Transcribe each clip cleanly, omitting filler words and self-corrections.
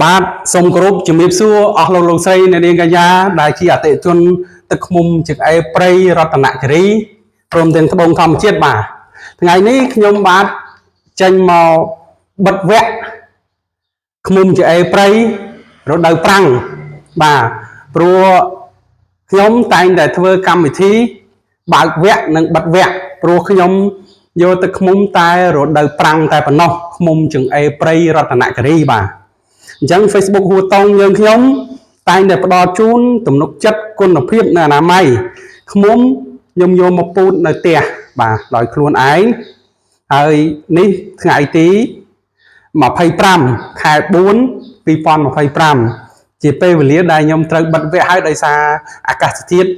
បាទសូមគោរពជំរាបសួរអស់លោកស្រីអ្នកនាងកញ្ញាដែលជាអតិថិជនទឹកឃ្មុំជើងឯព្រៃរតនគិរីព្រមទាំងត្បូងធម្មជាតិបាទថ្ងៃនេះខ្ញុំបាទចេញមកបិទវគ្គឃ្មុំជើងឯព្រៃរដូវប្រាំងបាទព្រោះខ្ញុំតែងតែធ្វើកម្មវិធីបើកវគ្គនិងបិទវគ្គព្រោះខ្ញុំយកទឹកឃ្មុំតែរដូវប្រាំងតែប៉ុណ្ណោះឃ្មុំជើងឯព្រៃរតនគិរីបាទអញ្ចឹង Facebook ហួតងយើងខ្ញុំតែងតែផ្ដល់ជូនទំនុកចិត្តគុណភាពនៅអនាម័យឃ្មុំខ្ញុំយកមកពូតនៅផ្ទះបាទដោយខ្លួនឯងហើយនេះថ្ងៃទី25ខែ4 2025ជាពេលវេលាដែលខ្ញុំត្រូវបិទវគ្គហើយដោយសារអាកាសធាតុ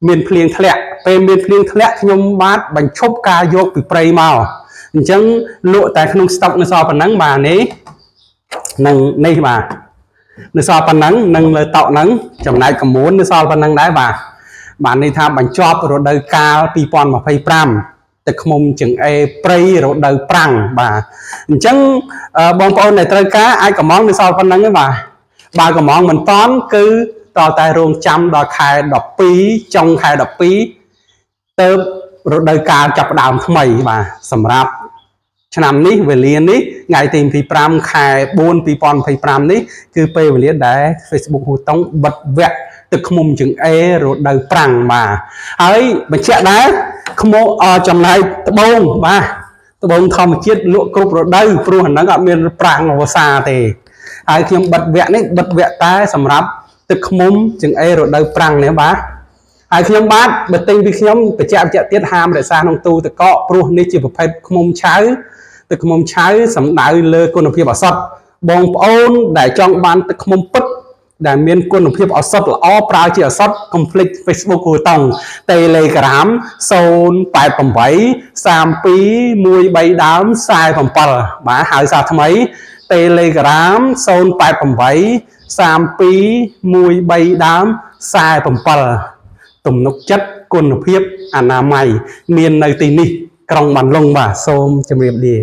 មានភ្លៀងធ្លាក់ពេលមានភ្លៀងធ្លាក់ខ្ញុំបាទបញ្ឈប់ការយកពីព្រៃមកអញ្ចឹងលក់តែក្នុងស្តុកនៅសល់ប៉ុណ្ណឹងបាទនេះនឹងនេះបាទនៅសល់ប៉ុណ្ណឹងនឹងលើតុហ្នឹងចំណែកកមួននៅសល់ប៉ុណ្ណឹងដែរបាទនេះថាបញ្ចប់រដូវកាល2025ទឹកឃ្មុំជើងឯព្រៃរដូវប្រាំងបាទអញ្ចឹងបងប្អូនដែលត្រូវការអាចកំងនៅសល់ប៉ុណ្ណឹងទេបាទបើកំងមិនតាន់គឺតតែរងចាំដល់ខែ12ចុងខែ12ទៅរដូវកាលចាប់ផ្ដើមថ្មីបាទសម្រាប់ឆ្នាំនេះវេលានេះថ្ងៃទី25ខែ4 2025នេះគឺពេលវេលាដែល Facebook ហួតងបិទវគ្គទឹកឃ្មុំជើងឯរដូវប្រាំងបាទហើយបញ្ជាក់ដែរឃ្មុំចំណែកត្បូងបាទត្បូងធម្មជាតិលក់គ្រប់រដូវព្រោះអាហ្នឹងអត់មានប្រាំងវស្សាទេហើយខ្ញុំបិទវគ្គនេះបិទវគ្គតែសម្រាប់ទឹកឃ្មុំជើងឯរដូវប្រាំងនេះបាទហើយខ្ញុំបាទបើទិញពីខ្ញុំបញ្ជាក់ទៀតហាមរក្សាក្នុងទូទឹកកកព្រោះនេះជាប្រភេទឃ្មុំឆៅទឹកឃ្មុំឆៅសំដៅលើគុណភាពឱសថបងប្អូនដែលចង់បានទឹកឃ្មុំពិតដែលមានគុណភាពឱសថល្អប្រើជាឱសថកុំភ្លេច Facebook ហួតង Telegram 088 32 13ដើម47បាទហើយសារថ្មី Telegram 088 32 13ដើម47ទំនុកចិត្តគុណភាពអនាម័យមាននៅទីនេះក្រុងបានលុងបាទសូមជម្រាបលា